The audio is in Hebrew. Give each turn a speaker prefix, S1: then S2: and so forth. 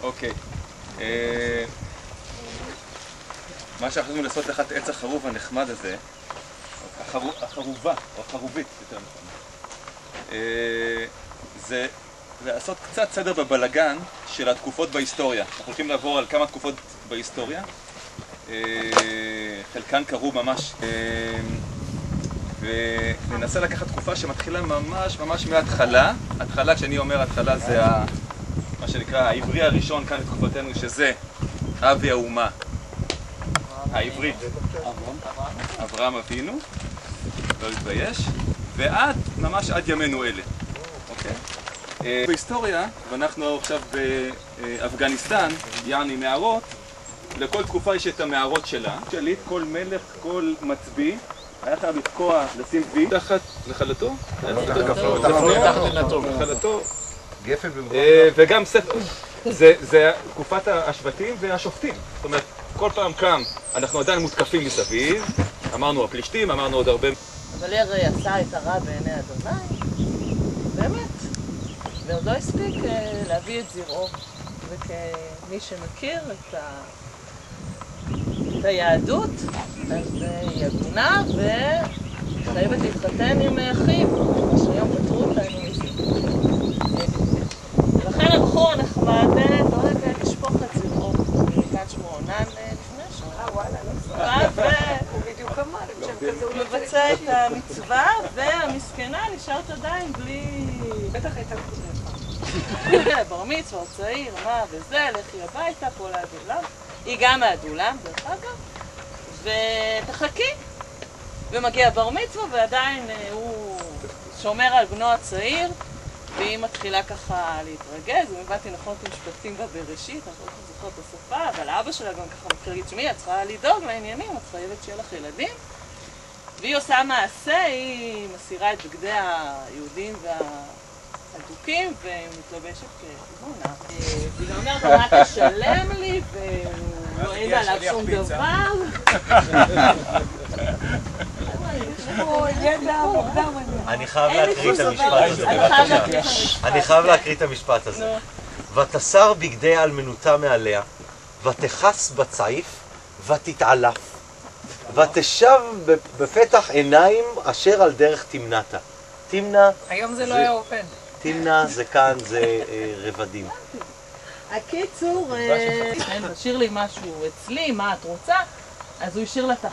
S1: אוקיי. מה שאנחנו יכולים לעשות תחת עץ החרוב הנחמד הזה, החרובה, או החרובית, יותר נכון, זה לעשות קצת סדר בבלגן של התקופות בהיסטוריה. אנחנו הולכים לעבור על כמה תקופות בהיסטוריה. חלקן קרו ממש, וננסה לקחת תקופה שמתחילה ממש מההתחלה. התחלה, כשאני אומר התחלה, זה מה שנקרא העברי הראשון כאן בתקופתנו, שזה אבי האומה העברית, אברהם אבינו, לא להתבייש, ועד, ממש עד ימינו אלה. אוקיי? בהיסטוריה, ואנחנו עכשיו באפגניסטן, יעני מערות, לכל תקופה יש את המערות שלה. שליט, כל מלך, כל מצביא, היה חייב לתקוע, לשים וי תחת נחלתו? נחלתו.
S2: גפן במרום.
S1: וגם ספר. זה תקופת השבטים והשופטים. זאת אומרת, כל פעם קם, אנחנו עדיין מותקפים מסביב, אמרנו הפלישתים, אמרנו עוד הרבה.
S3: אבל הרי עשה את הרע בעיני אדוני, באמת, ועוד לא הספיק להביא את זרעו. וכמי שמכיר את היהדות, אז היא הגונה וחייבת להתחתן עם אחיו, מה שהיום פטרו אותנו מזה. ולכן הבחור הנחמד דואג לשפוך את זרעו. מכאן שמו עונן לפני שנה.
S4: וואלה, לא סבבה. הוא בדיוק אמר,
S3: הוא מבצע את המצווה, והמסכנה נשארת עדיין בלי...
S4: בטח הייתה כותבה.
S3: בר מצווה, צעיר, מה וזה, לכי הביתה, פה לעדולם. היא גם מהעדולם, דרך אגב. ותחכי. ומגיע בר מצווה, ועדיין הוא שומר על בנו הצעיר, והיא מתחילה ככה להתרגז. אם הבנתי נכון את המשפטים בבראשית, אני לא זוכרת את השפה, אבל אבא שלה גם ככה מתחיל להגיד, שמי, את צריכה לדאוג לעניינים, את חייבת שיהיה לך ילדים. והיא עושה מעשה, היא מסירה את בגדי היהודים הדוקים, ומתלבשת כתבונה. והיא גם אומרת, מה תשלם לי, והוא לא עד עליו שום דבר.
S2: אני חייב להקריא את המשפט הזה. אני חייב להקריא את המשפט הזה. ותסר בגדי אלמנותה מעליה, ותכס בצעיף, ותתעלף, ותשב בפתח עיניים אשר על דרך תמנתה. תמנה...
S4: היום זה לא היה עובד.
S2: תמנה זה כאן, זה רבדים.
S3: הקיצור, תשאיר לי משהו אצלי, מה את רוצה? אז הוא השאיר לה את